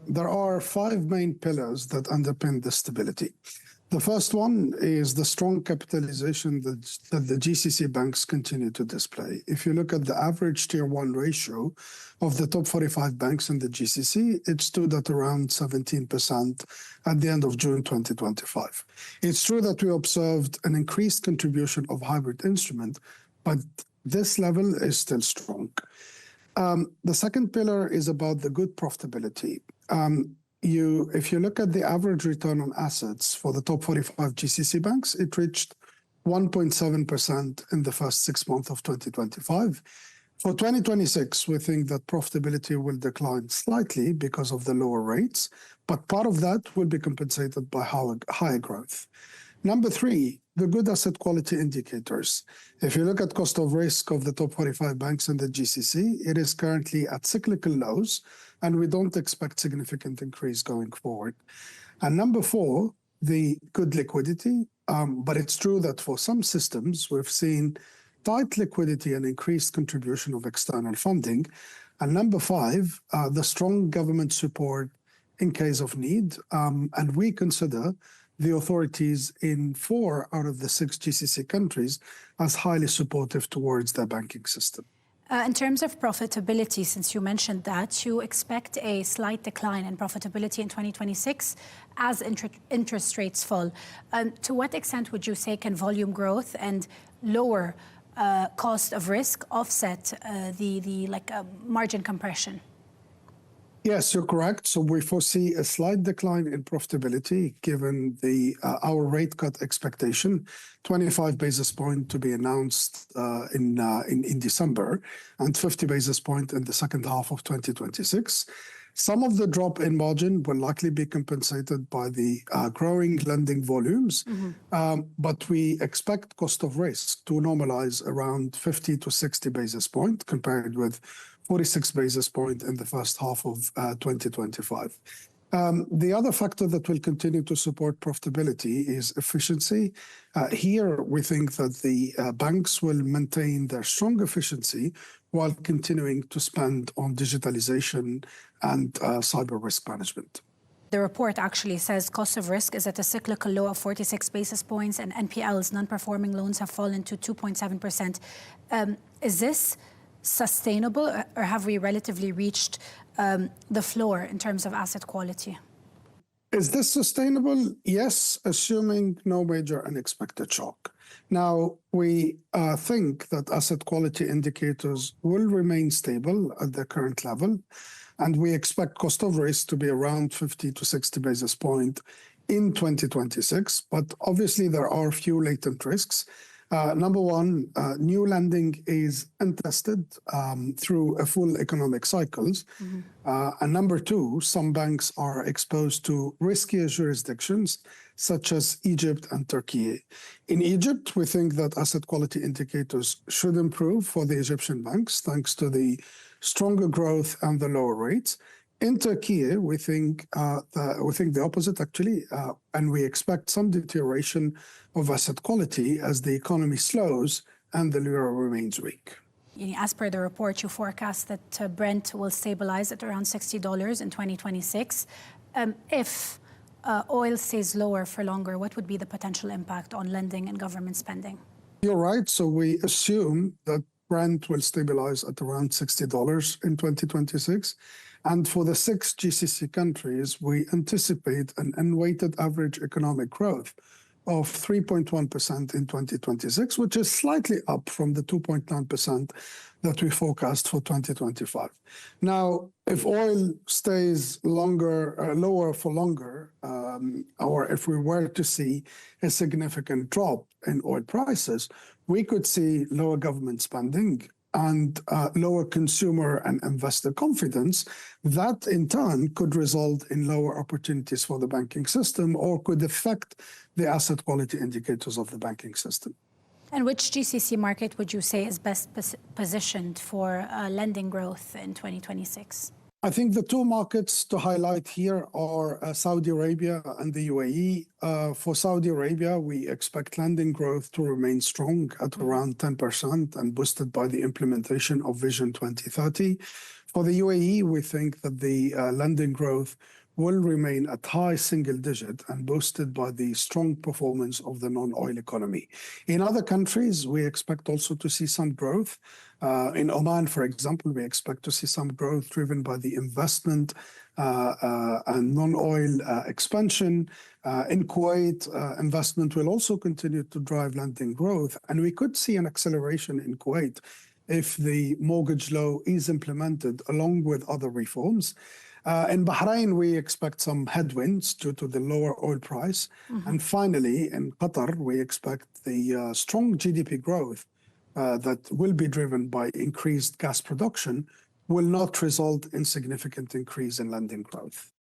there are five main pillars that underpin this stability. The first one is the strong capitalization that the GCC banks continue to display. If you look at the average Tier 1 ratio of the top 45 banks in the GCC, it stood at around 17% at the end of June 2025. It's true that we observed an increased contribution of hybrid instrument, but this level is still strong. The second pillar is about the good profitability. If you look at the average return on assets for the top 45 GCC banks, it reached 1.7% in the first 6 months of 2025. For 2026, we think that profitability will decline slightly because of the lower rates, but part of that will be compensated by higher growth. Number three, the good asset quality indicators. If you look at cost of risk of the top 45 banks in the GCC, it is currently at cyclical lows, and we don't expect significant increase going forward. And number four, the good liquidity. But it's true that for some systems, we've seen tight liquidity and increased contribution of external funding. And number five, the strong government support in case of need. And we consider the authorities in 4 out of the 6 GCC countries as highly supportive towards their banking system. In terms of profitability, since you mentioned that, you expect a slight decline in profitability in 2026 as interest rates fall. To what extent would you say can volume growth and lower cost of risk offset the margin compression? Yes, you're correct. So we foresee a slight decline in profitability given our rate cut expectation, 25 basis points to be announced in December and 50 basis points in the second half of 2026. Some of the drop in margin will likely be compensated by the growing lending volumes, but we expect cost of risk to normalize around 50 to 60 basis points compared with 46 basis points in the first half of 2025. The other factor that will continue to support profitability is efficiency. Here, we think that the banks will maintain their strong efficiency while continuing to spend on digitalization and cyber risk management. The report actually says cost of risk is at a cyclical low of 46 basis points and NPLs, non-performing loans, have fallen to 2.7%. Is this sustainable, or have we relatively reached the floor in terms of asset quality? Is this sustainable? Yes, assuming no major unexpected shock. Now, we think that asset quality indicators will remain stable at their current level, and we expect cost of risk to be around 50 to 60 basis points in 2026. But obviously, there are a few latent risks. Number one, new lending is untested through a full economic cycles. And number two, some banks are exposed to riskier jurisdictions such as Egypt and Turkey. In Egypt, we think that asset quality indicators should improve for the Egyptian banks thanks to the stronger growth and the lower rates. In Turkey, we think the opposite actually, and we expect some deterioration of asset quality as the economy slows and the lira remains weak. As per the report, you forecast that Brent will stabilize at around $60 in 2026. If oil stays lower for longer, what would be the potential impact on lending and government spending? You're right. So we assume that Brent will stabilize at around $60 in 2026. And for the 6 GCC countries, we anticipate an unweighted average economic growth of 3.1% in 2026, which is slightly up from the 2.9% that we forecast for 2025. Now, if oil stays lower for longer, or if we were to see a significant drop in oil prices, we could see lower government spending and lower consumer and investor confidence. That in turn could result in lower opportunities for the banking system or could affect the asset quality indicators of the banking system. And which GCC market would you say is best positioned for lending growth in 2026? I think the 2 markets to highlight here are Saudi Arabia and the UAE. For Saudi Arabia, we expect lending growth to remain strong at around 10% and boosted by the implementation of Vision 2030. For the UAE, we think that the lending growth will remain at high single digit and boosted by the strong performance of the non-oil economy. In other countries, we expect also to see some growth. In Oman, for example, we expect to see some growth driven by the investment and non-oil expansion. In Kuwait, investment will also continue to drive lending growth, and we could see an acceleration in Kuwait if the mortgage law is implemented along with other reforms. In Bahrain, we expect some headwinds due to the lower oil price. And finally, in Qatar, we expect the strong GDP growth that will be driven by increased gas production will not result in significant increase in lending growth.